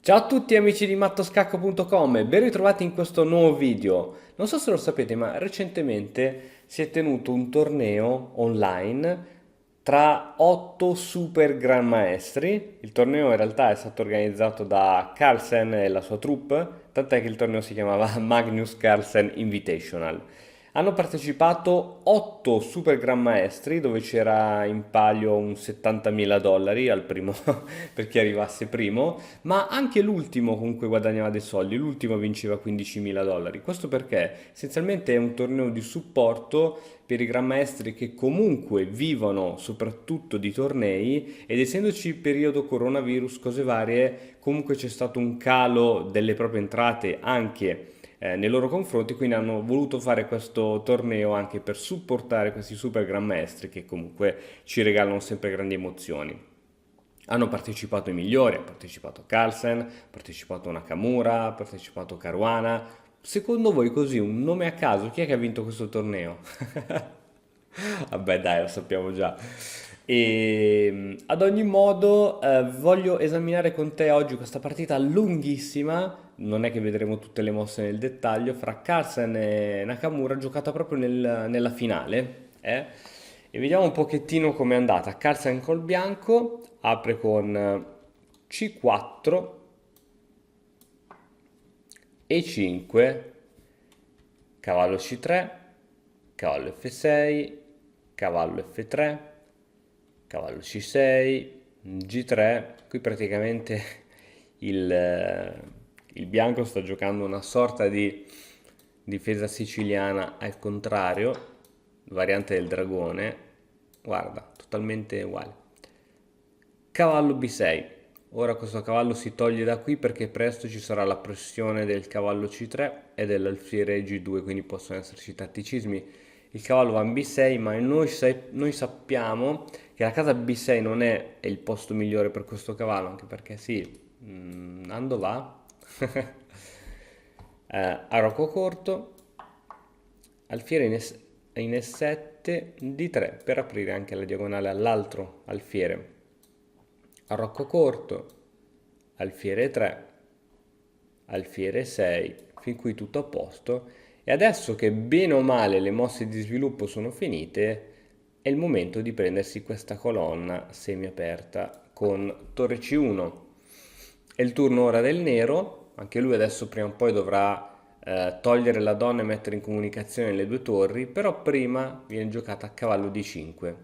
Ciao a tutti amici di mattoscacco.com e ben ritrovati in questo nuovo video. Non so se lo sapete, ma recentemente si è tenuto un torneo online tra 8 super gran maestri. Il torneo in realtà è stato organizzato da Carlsen e la sua troupe, tant'è che il torneo si chiamava Magnus Carlsen Invitational. Hanno partecipato 8 super gran maestri dove c'era in palio un 70.000 dollari al primo per chi arrivasse primo, ma anche l'ultimo comunque guadagnava dei soldi, l'ultimo vinceva 15.000 dollari. Questo perché essenzialmente è un torneo di supporto per i gran maestri che comunque vivono soprattutto di tornei ed essendoci il periodo coronavirus, cose varie, comunque c'è stato un calo delle proprie entrate anche nei loro confronti, quindi hanno voluto fare questo torneo anche per supportare questi super gran maestri che comunque ci regalano sempre grandi emozioni. Hanno partecipato i migliori, ha partecipato Carlsen, ha partecipato Nakamura, ha partecipato Caruana. Secondo voi così, un nome a caso, chi è che ha vinto questo torneo? Vabbè, dai, lo sappiamo già. E ad ogni modo, voglio esaminare con te oggi questa partita lunghissima. Non è che vedremo tutte le mosse nel dettaglio fra Carlsen e Nakamura, giocata proprio nella finale. E vediamo un pochettino com'è andata. Carlsen col bianco apre con C4, E5, cavallo C3, cavallo F6, cavallo F3, cavallo C6, G3. Qui praticamente il bianco sta giocando una sorta di difesa siciliana al contrario, variante del dragone. Guarda, totalmente uguale. Cavallo B6. Ora questo cavallo si toglie da qui perché presto ci sarà la pressione del cavallo C3 e dell'alfiere G2, quindi possono esserci tatticismi. Il cavallo va in B6, ma noi sappiamo che la casa B6 non è il posto migliore per questo cavallo, anche perché sì, Nando va. Arroco corto, alfiere in E7, D3 per aprire anche la diagonale all'altro alfiere. Arrocco corto, alfiere 3, alfiere 6, fin qui tutto a posto. E adesso che bene o male le mosse di sviluppo sono finite, è il momento di prendersi questa colonna semiaperta con torre C1. È il turno ora del nero, anche lui adesso prima o poi dovrà togliere la donna e mettere in comunicazione le due torri, però prima viene giocata a cavallo D5.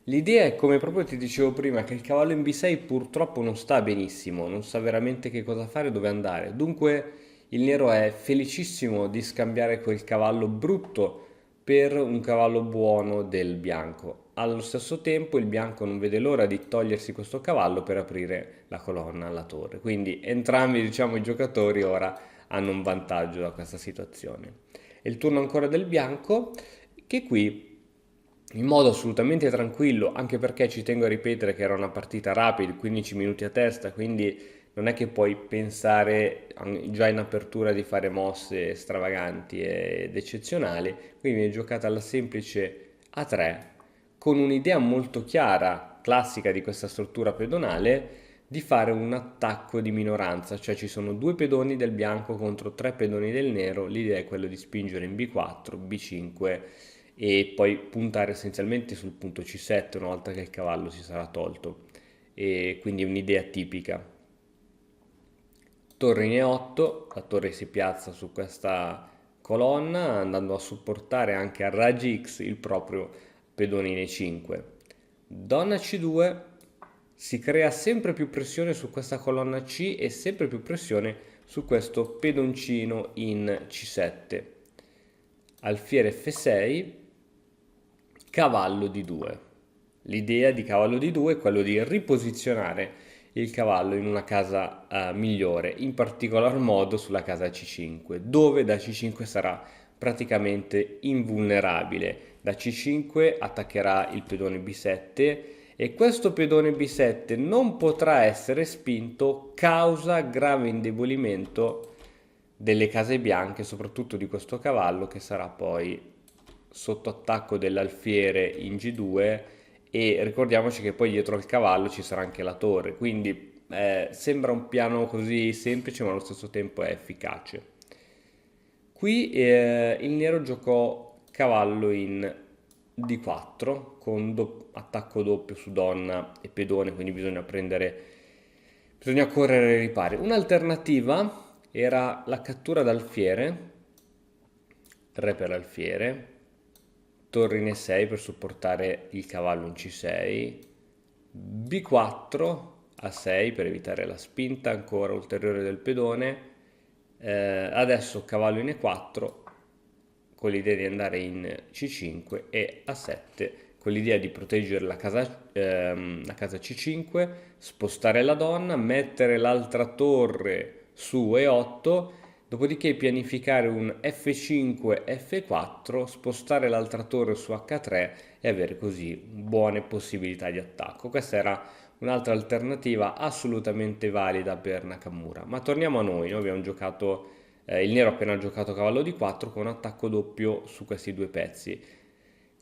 L'idea è, come proprio ti dicevo prima, che il cavallo in B6 purtroppo non sta benissimo, non sa veramente che cosa fare, dove andare. Dunque il nero è felicissimo di scambiare quel cavallo brutto per un cavallo buono del bianco. Allo stesso tempo il bianco non vede l'ora di togliersi questo cavallo per aprire la colonna alla torre. Quindi entrambi, diciamo, i giocatori ora hanno un vantaggio da questa situazione. È il turno ancora del bianco che qui in modo assolutamente tranquillo, anche perché ci tengo a ripetere che era una partita rapida, 15 minuti a testa, quindi non è che puoi pensare già in apertura di fare mosse stravaganti ed eccezionali, quindi viene giocata alla semplice A3 con un'idea molto chiara, classica di questa struttura pedonale, di fare un attacco di minoranza, cioè ci sono due pedoni del bianco contro tre pedoni del nero, l'idea è quella di spingere in B4, B5 e poi puntare essenzialmente sul punto C7 una volta che il cavallo si sarà tolto, e quindi è un'idea tipica. Torre in E8, la torre si piazza su questa colonna andando a supportare anche a raggi X il proprio pedone in E5. Donna C2, si crea sempre più pressione su questa colonna C e sempre più pressione su questo pedoncino in C7. Alfiere F6, cavallo D2. L'idea di cavallo D2 è quello di riposizionare il cavallo in una casa migliore, in particolar modo sulla casa C5, dove da C5 sarà praticamente invulnerabile. Da C5 attaccherà il pedone B7 e questo pedone B7 non potrà essere spinto causa grave indebolimento delle case bianche, soprattutto di questo cavallo che sarà poi sotto attacco dell'alfiere in G2 e ricordiamoci che poi dietro al cavallo ci sarà anche la torre, quindi sembra un piano così semplice, ma allo stesso tempo è efficace. Qui il nero giocò cavallo in D4 con attacco doppio su donna e pedone, quindi bisogna correre ai ripari. Un'alternativa era la cattura d'alfiere, re per alfiere, torre in E6 per supportare il cavallo in C6, B4 a 6 per evitare la spinta ancora ulteriore del pedone. Adesso cavallo in E4 con l'idea di andare in C5 e A7 con l'idea di proteggere la casa C5, spostare la donna, mettere l'altra torre su E8, dopodiché pianificare un F5, F4, spostare l'altra torre su H3 e avere così buone possibilità di attacco. Questa era un'altra alternativa assolutamente valida per Nakamura. Ma torniamo a noi abbiamo giocato, il nero ha appena giocato cavallo di 4 con attacco doppio su questi due pezzi.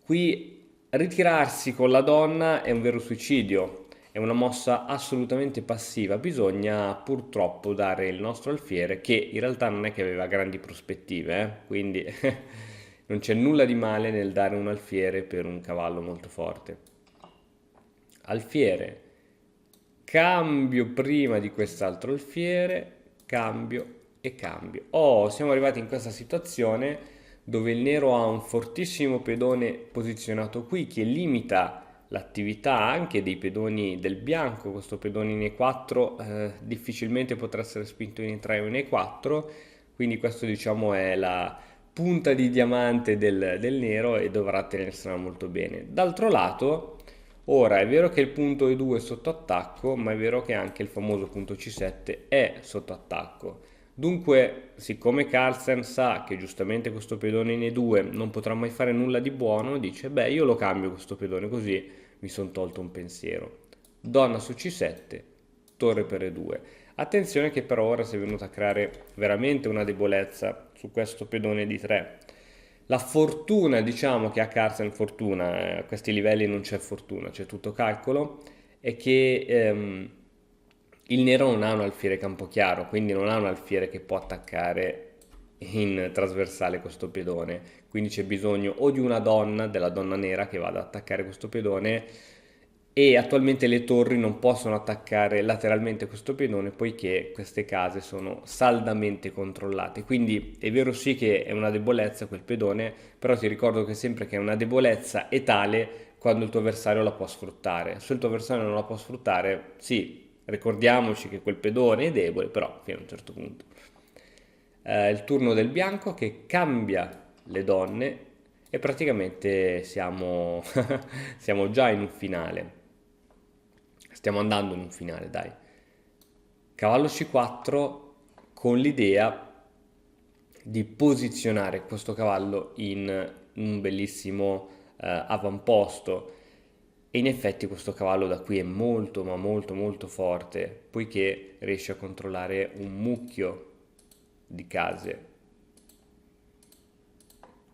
Qui ritirarsi con la donna è un vero suicidio, è una mossa assolutamente passiva, bisogna purtroppo dare il nostro alfiere, che in realtà non è che aveva grandi prospettive, quindi non c'è nulla di male nel dare un alfiere per un cavallo molto forte. Alfiere, cambio prima di quest'altro alfiere, cambio e cambio. Oh, siamo arrivati in questa situazione dove il nero ha un fortissimo pedone posizionato qui che limita l'attività anche dei pedoni del bianco. Questo pedone in E4 difficilmente potrà essere spinto in E3 o in E4, quindi questo diciamo è la punta di diamante del nero e dovrà tenersela molto bene. D'altro lato, ora è vero che il punto E2 è sotto attacco, ma è vero che anche il famoso punto C7 è sotto attacco. Dunque, siccome Carlsen sa che giustamente questo pedone in E2 non potrà mai fare nulla di buono, dice, beh, io lo cambio questo pedone così mi sono tolto un pensiero. Donna su C7, torre per E2. Attenzione che però ora si è venuta a creare veramente una debolezza su questo pedone di 3. La fortuna, diciamo che a Carlsen fortuna, a questi livelli non c'è fortuna, c'è tutto calcolo, è che il nero non ha un alfiere campochiaro, quindi non ha un alfiere che può attaccare in trasversale questo pedone. Quindi c'è bisogno o di una donna, della donna nera che vada ad attaccare questo pedone e attualmente le torri non possono attaccare lateralmente questo pedone poiché queste case sono saldamente controllate. Quindi è vero sì che è una debolezza quel pedone, però ti ricordo che sempre che è una debolezza è tale quando il tuo avversario la può sfruttare. Se il tuo avversario non la può sfruttare, sì, ricordiamoci che quel pedone è debole, però fino a un certo punto. Il turno del bianco che cambia le donne e praticamente siamo, siamo già in un finale. Stiamo andando in un finale, dai. Cavallo C4 con l'idea di posizionare questo cavallo in un bellissimo avamposto. E in effetti questo cavallo da qui è molto ma molto molto forte, poiché riesce a controllare un mucchio di case.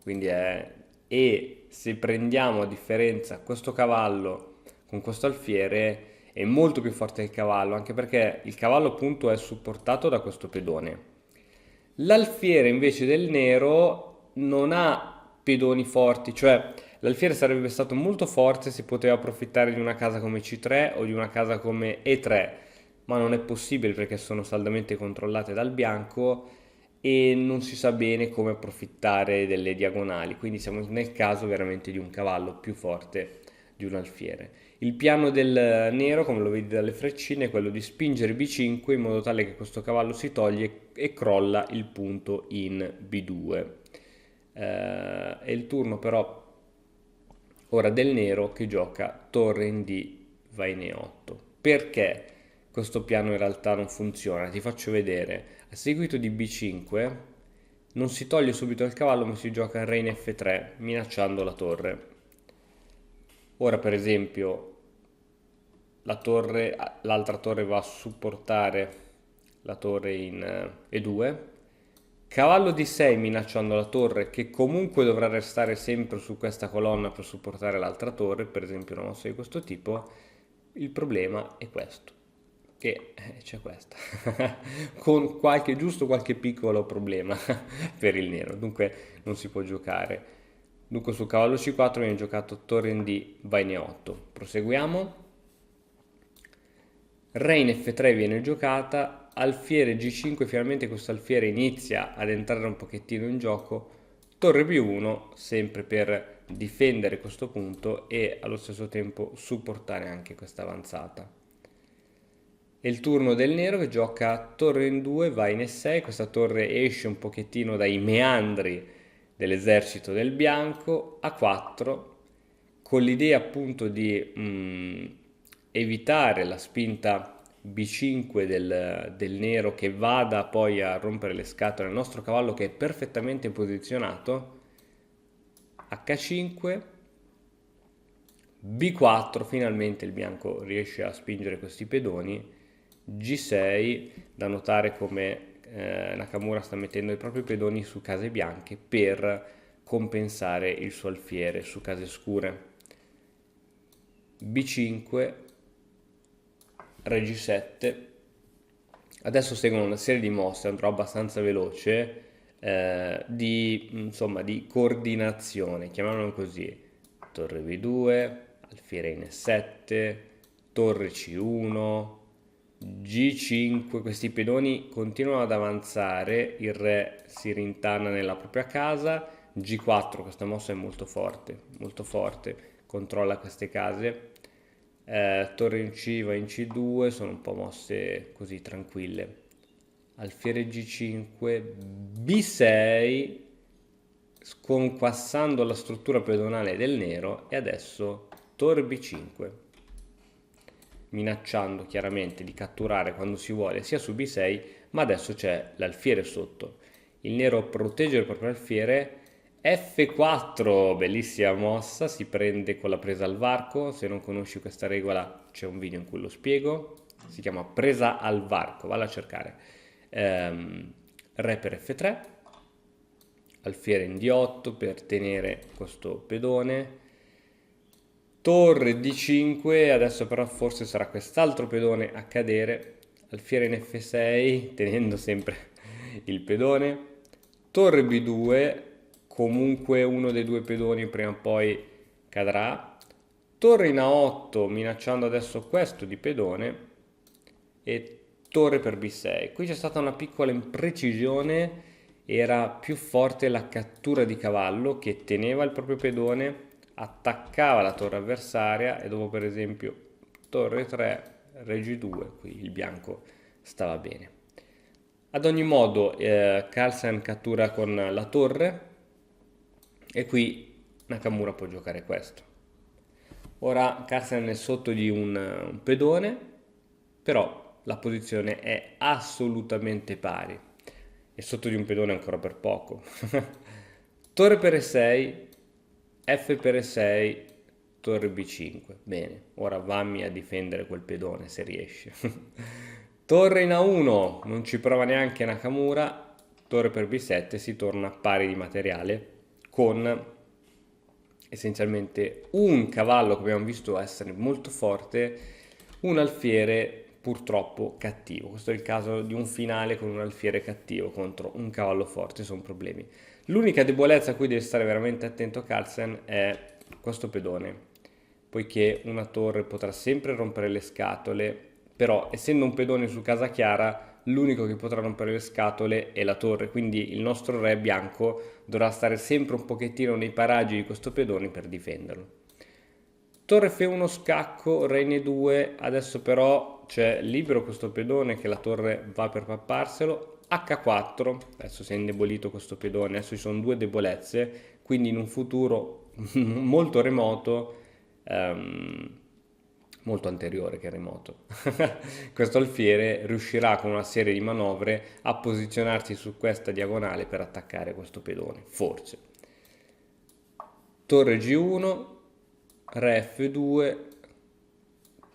Quindi è... E se prendiamo a differenza questo cavallo con questo alfiere è molto più forte del cavallo, anche perché il cavallo appunto è supportato da questo pedone. L'alfiere invece del nero non ha pedoni forti, cioè l'alfiere sarebbe stato molto forte se poteva approfittare di una casa come C3 o di una casa come E3, ma non è possibile perché sono saldamente controllate dal bianco e non si sa bene come approfittare delle diagonali, quindi siamo nel caso veramente di un cavallo più forte di un alfiere. Il piano del nero, come lo vedi dalle freccine, è quello di spingere B5 in modo tale che questo cavallo si toglie e crolla il punto in B2. È il turno però ora del nero che gioca torre in D, va in E8. Perché questo piano in realtà non funziona? Ti faccio vedere. A seguito di B5 non si toglie subito il cavallo ma si gioca re in F3 minacciando la torre. Ora per esempio l'altra torre va a supportare la torre in E2, cavallo D6 minacciando la torre che comunque dovrà restare sempre su questa colonna per supportare l'altra torre, per esempio una mossa di questo tipo. Il problema è questo. che c'è questa, con giusto qualche piccolo problema per il nero, dunque non si può giocare. Dunque sul cavallo C4 viene giocato torre in D, va in E8. Proseguiamo. Re in F3 viene giocata, alfiere G5, finalmente questo alfiere inizia ad entrare un pochettino in gioco, torre B1 sempre per difendere questo punto e allo stesso tempo supportare anche questa avanzata. È il turno del nero che gioca torre in 2, va in E6, questa torre esce un pochettino dai meandri dell'esercito del bianco, A4, con l'idea appunto di evitare la spinta B5 del nero che vada poi a rompere le scatole al nostro cavallo che è perfettamente posizionato, H5, B4, finalmente il bianco riesce a spingere questi pedoni, G6, da notare come Nakamura sta mettendo i propri pedoni su case bianche per compensare il suo alfiere su case scure. B5, Re G7. Adesso seguono una serie di mosse, andrò abbastanza veloce, insomma, di coordinazione, chiamiamolo così. Torre B2, alfiere in E7, torre C1, G5, questi pedoni continuano ad avanzare, il re si rintanna nella propria casa, G4, questa mossa è molto forte, controlla queste case, torre in C va in C2, sono un po' mosse così tranquille, alfiere G5, B6, sconquassando la struttura pedonale del nero e adesso torre B5, minacciando chiaramente di catturare quando si vuole sia su B6, ma adesso c'è l'alfiere sotto. Il nero protegge il proprio alfiere, F4, bellissima mossa, si prende con la presa al varco, se non conosci questa regola c'è un video in cui lo spiego, si chiama presa al varco, valla a cercare. Re per F3, alfiere in D8 per tenere questo pedone, torre D5, adesso però forse sarà quest'altro pedone a cadere, alfiere in F6 tenendo sempre il pedone, torre B2, comunque uno dei due pedoni prima o poi cadrà, torre in A8 minacciando adesso questo di pedone e torre per B6. Qui c'è stata una piccola imprecisione, era più forte la cattura di cavallo che teneva il proprio pedone, attaccava la torre avversaria e dopo per esempio torre 3, re G2, qui il bianco stava bene. Ad ogni modo Carlsen cattura con la torre e qui Nakamura può giocare questo. Ora Carlsen è sotto di un pedone, però la posizione è assolutamente pari e sotto di un pedone ancora per poco. Torre per E6, F per E6, torre B5. Bene, ora vammi a difendere quel pedone se riesce. Torre in A1, non ci prova neanche Nakamura, torre per B7, si torna pari di materiale con essenzialmente un cavallo che abbiamo visto essere molto forte, un alfiere purtroppo cattivo. Questo è il caso di un finale con un alfiere cattivo contro un cavallo forte, sono problemi. L'unica debolezza a cui deve stare veramente attento Carlsen è questo pedone, poiché una torre potrà sempre rompere le scatole, però essendo un pedone su casa chiara, l'unico che potrà rompere le scatole è la torre, quindi il nostro re bianco dovrà stare sempre un pochettino nei paraggi di questo pedone per difenderlo. Torre F1 scacco, re in E2, adesso però c'è libero questo pedone che la torre va per papparselo, H4, adesso si è indebolito questo pedone, adesso ci sono due debolezze, quindi in un futuro molto remoto, molto anteriore che remoto, questo alfiere riuscirà con una serie di manovre a posizionarsi su questa diagonale per attaccare questo pedone, forse. Torre G1, Re F2,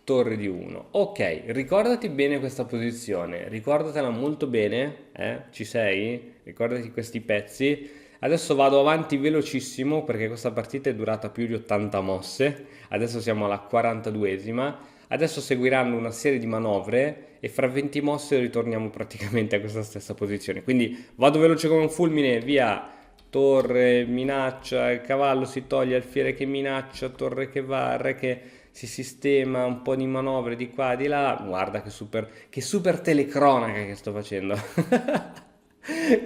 torre D1. Ok, ricordati bene questa posizione, ricordatela molto bene, ci sei? Ricordati questi pezzi. Adesso vado avanti velocissimo perché questa partita è durata più di 80 mosse, adesso siamo alla 42esima. Adesso seguiranno una serie di manovre e fra 20 mosse ritorniamo praticamente a questa stessa posizione. Quindi vado veloce come un fulmine, via, torre, minaccia, il cavallo si toglie, alfiere che minaccia, torre che va, re che si sistema, un po' di manovre di qua, di là. Guarda che super telecronaca che sto facendo.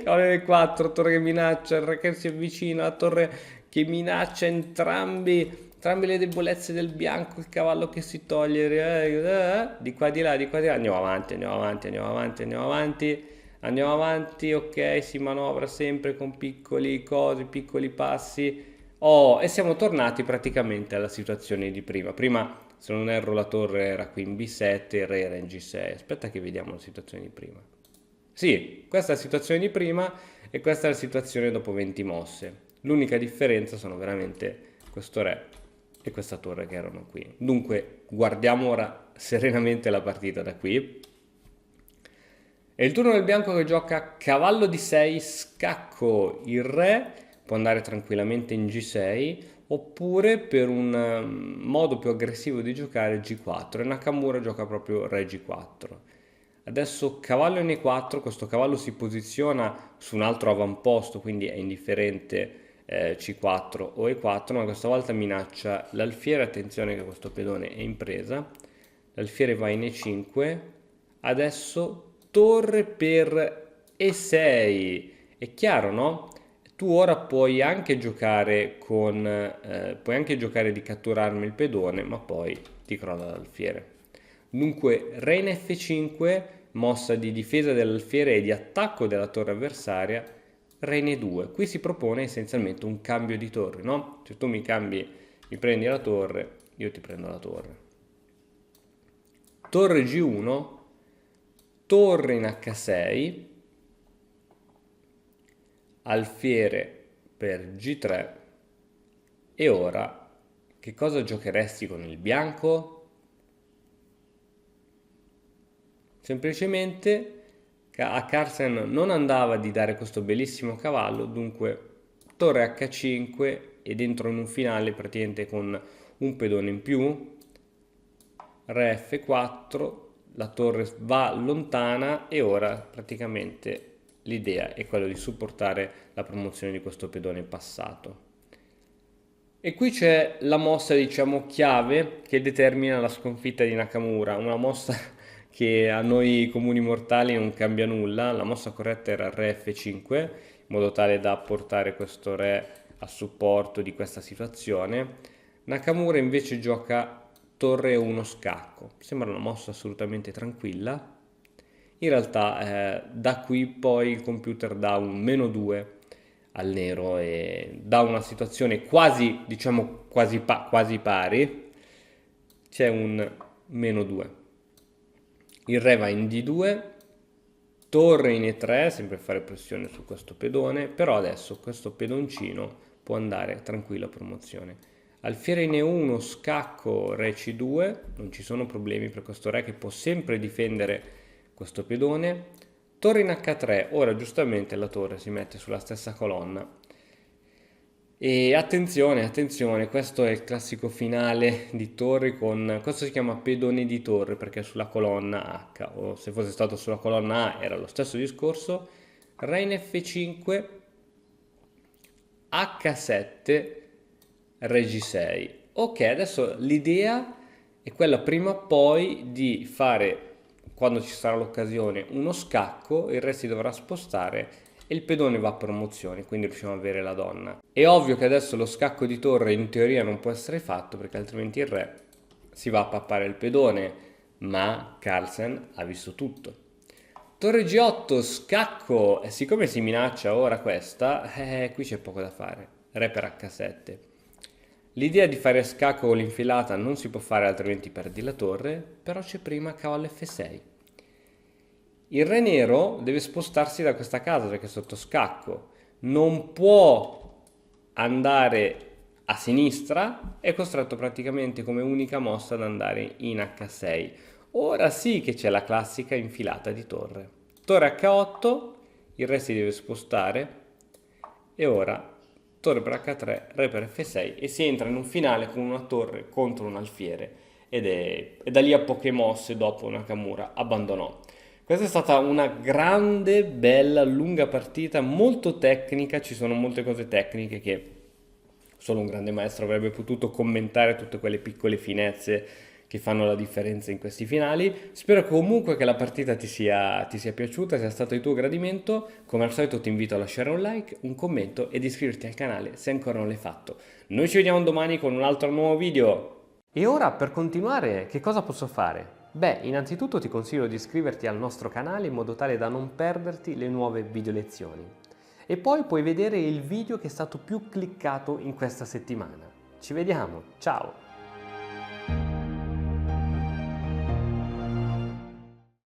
Cavallo 4, torre che minaccia, il re che si avvicina, la torre che minaccia entrambe le debolezze del bianco, il cavallo che si toglie, di qua di là, di qua di là. Andiamo avanti, andiamo avanti, andiamo avanti, andiamo avanti. Andiamo avanti, ok, si manovra sempre con piccoli cosi, piccoli passi. Oh, e siamo tornati praticamente alla situazione di prima. Prima, se non erro, la torre era qui in B7, il re era in G6. Aspetta che vediamo la situazione di prima. Sì, questa è la situazione di prima e questa è la situazione dopo 20 mosse. L'unica differenza sono veramente questo re e questa torre che erano qui. Dunque, guardiamo ora serenamente la partita da qui. È il turno del bianco che gioca cavallo di 6, scacco il re, può andare tranquillamente in G6, oppure per un modo più aggressivo di giocare G4 e Nakamura gioca proprio re G4. Adesso cavallo in E4, questo cavallo si posiziona su un altro avamposto, quindi è indifferente C4 o E4, ma questa volta minaccia l'alfiere, attenzione che questo pedone è in presa, l'alfiere va in E5, adesso torre per E6, è chiaro, no? Tu ora puoi anche giocare puoi anche giocare di catturarmi il pedone, ma poi ti crolla l'alfiere. Dunque, re in F5, mossa di difesa dell'alfiere e di attacco della torre avversaria, re in E2. Qui si propone essenzialmente un cambio di torre, no? Se tu mi prendi la torre, io ti prendo la torre. Torre G1, torre in H6, alfiere per G3 e ora che cosa giocheresti con il bianco? Semplicemente a Carlsen non andava di dare questo bellissimo cavallo, dunque torre H5 e dentro in un finale praticamente con un pedone in più, re F4, la torre va lontana e ora praticamente l'idea è quella di supportare la promozione di questo pedone passato. E qui c'è la mossa, diciamo, chiave che determina la sconfitta di Nakamura, una mossa che a noi comuni mortali non cambia nulla. La mossa corretta era re F5, in modo tale da portare questo re a supporto di questa situazione. Nakamura invece gioca torre 1 scacco, sembra una mossa assolutamente tranquilla. In realtà da qui poi il computer dà un -2 al nero e da una situazione quasi, diciamo, quasi pari, c'è un -2. Il re va in D2, torre in E3, sempre fare pressione su questo pedone, però adesso questo pedoncino può andare tranquillo a promozione. Alfiere in E1, scacco, re C2, non ci sono problemi per questo re che può sempre difendere questo pedone. Torre in H3, ora giustamente la torre si mette sulla stessa colonna. E attenzione, attenzione, questo è il classico finale di torri con... questo si chiama pedone di torre perché è sulla colonna H, o se fosse stato sulla colonna A era lo stesso discorso. Re in F5, H7, Re G6. Ok, adesso l'idea è quella prima o poi di fare, quando ci sarà l'occasione, uno scacco, il re si dovrà spostare e il pedone va a promozione, quindi riusciamo ad avere la donna. È ovvio che adesso lo scacco di torre in teoria non può essere fatto perché altrimenti il re si va a pappare il pedone, ma Carlsen ha visto tutto. Torre G8, scacco, e siccome si minaccia ora questa, qui c'è poco da fare. Re per H7. L'idea di fare scacco con l'infilata non si può fare altrimenti perdi la torre, però c'è prima cavallo F6. Il re nero deve spostarsi da questa casa perché è sotto scacco. Non può andare a sinistra, è costretto praticamente come unica mossa ad andare in H6. Ora sì che c'è la classica infilata di torre. Torre H8, il re si deve spostare e ora torre per H3, re per F6 e si entra in un finale con una torre contro un alfiere. e da lì a poche mosse dopo Nakamura abbandonò. Questa è stata una grande, bella, lunga partita, molto tecnica, ci sono molte cose tecniche che solo un grande maestro avrebbe potuto commentare, tutte quelle piccole finezze che fanno la differenza in questi finali. Spero comunque che la partita ti sia piaciuta, sia stato di tuo gradimento. Come al solito ti invito a lasciare un like, un commento ed iscriverti al canale se ancora non l'hai fatto. Noi ci vediamo domani con un altro nuovo video. E ora per continuare, che cosa posso fare? Beh, innanzitutto ti consiglio di iscriverti al nostro canale in modo tale da non perderti le nuove video lezioni. E poi puoi vedere il video che è stato più cliccato in questa settimana. Ci vediamo, ciao!